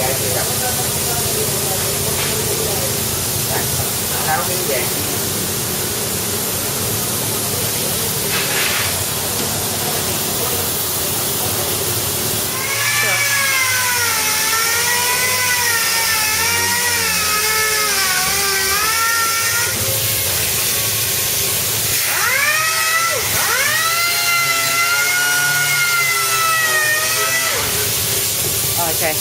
vàng chưa gặp. Áo miếng vàng. Okay.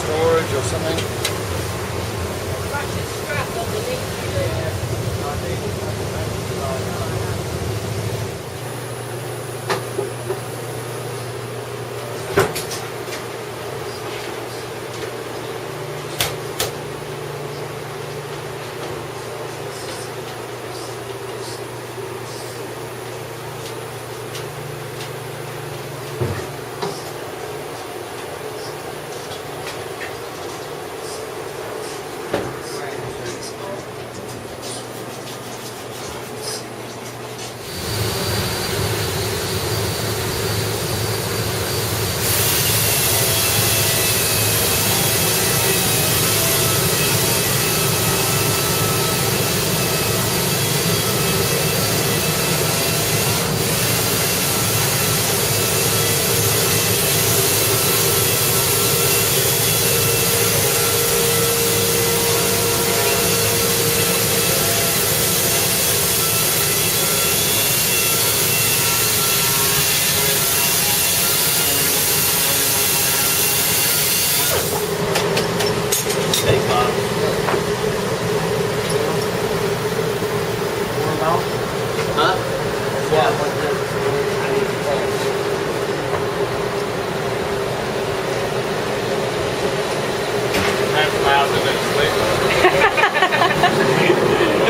Storage or something.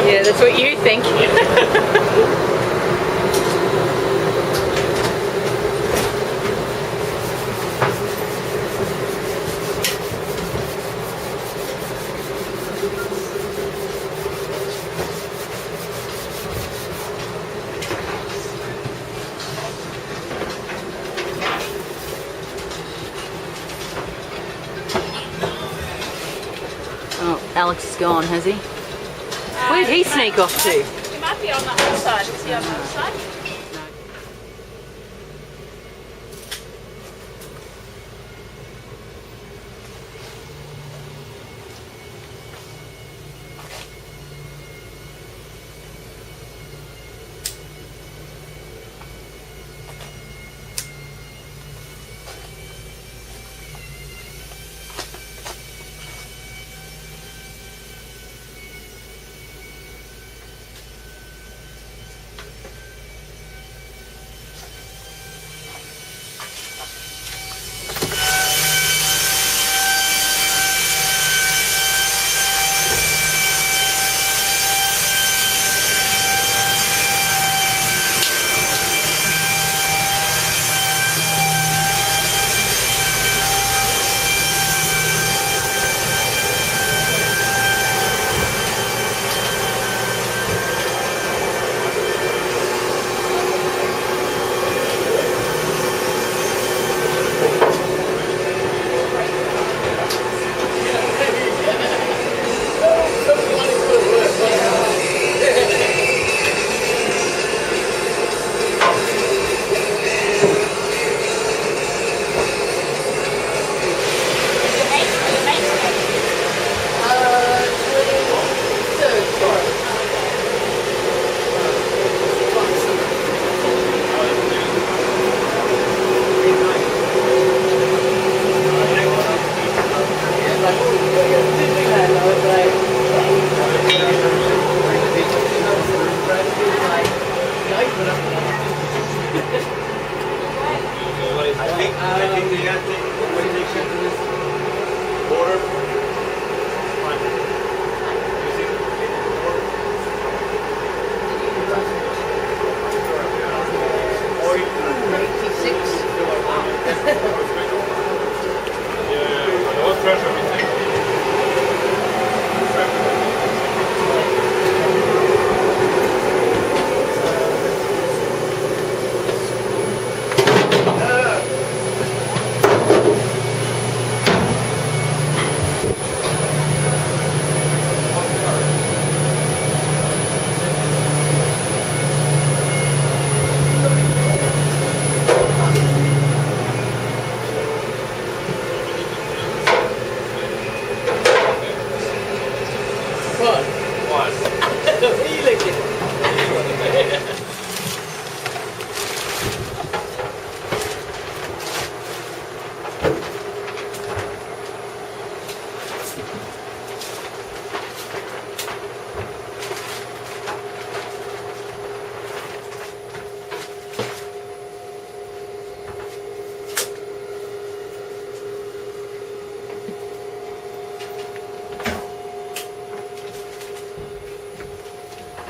Yeah, that's what you think. Oh, Alex is gone, has he? Where did he sneak off to? He might be on the other side. Is he on the other side? I think they got when they come to this border. Fine. Using What pressure we take?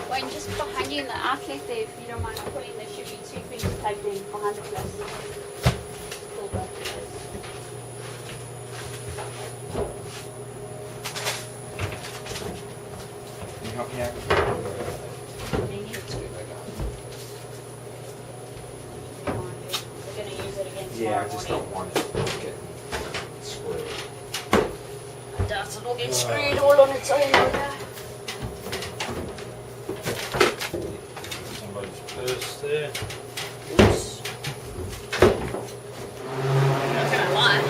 Wayne, just behind you in the outlet there, if you don't mind pulling, there should be 2 things plugged in behind the plastic. Pull back those. Can you help me out? They need to. We're going to use it again tomorrow Yeah, I just morning. don't want it to get screwed. I doubt it'll get screwed all on its own. Later. Somebody's purse there. Oops. Not gonna lie.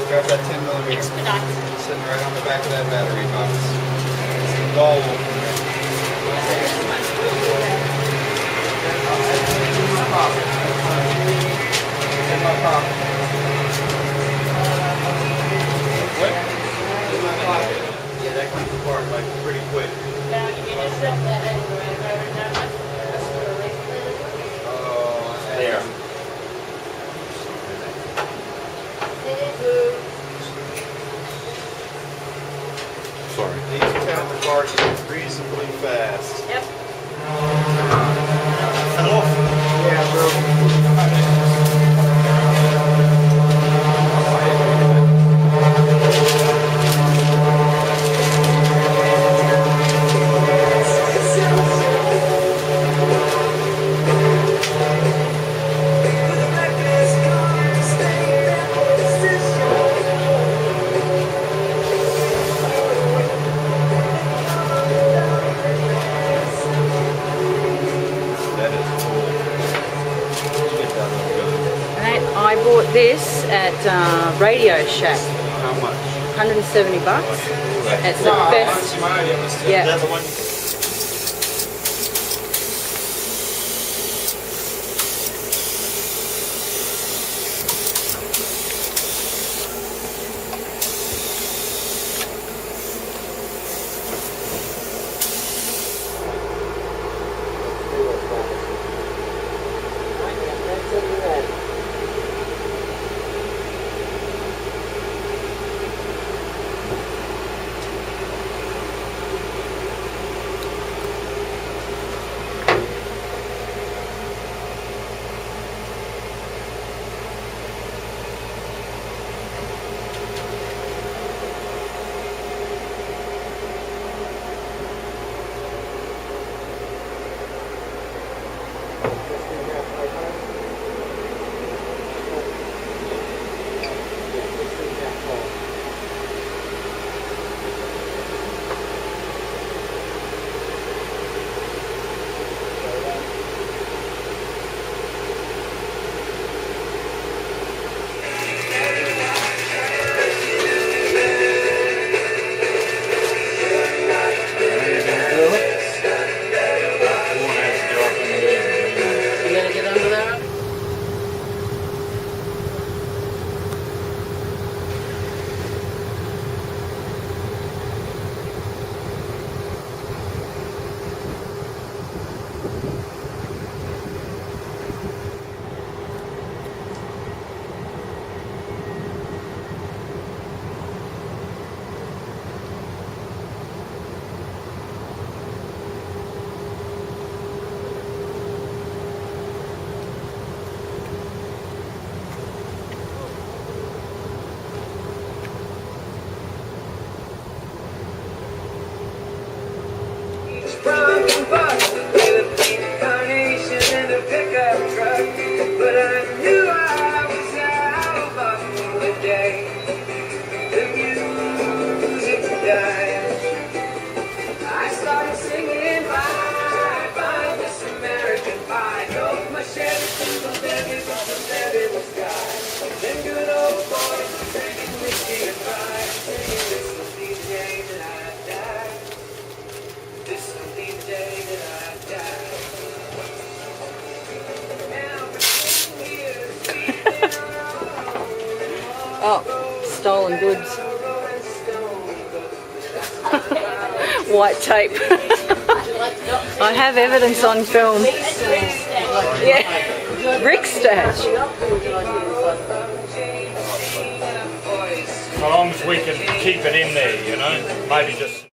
Grab that 10mm Expedite. sitting right on the back of that battery box. It's the dull opener. In my pocket. What? In my pocket. Yeah, that comes apart like pretty quick. Now you can just set that anywhere. Oh, There. Sorry. These come apart reasonably fast. Yep. Yeah, bro. That is cool. You get that one good. Right, I bought this at Radio Shack, How much? $170. It's the best. Yeah. That's the one. Oh, stolen goods. White tape. I have evidence on film. Yeah, brick stash. So long as we can keep it in there, you know, maybe just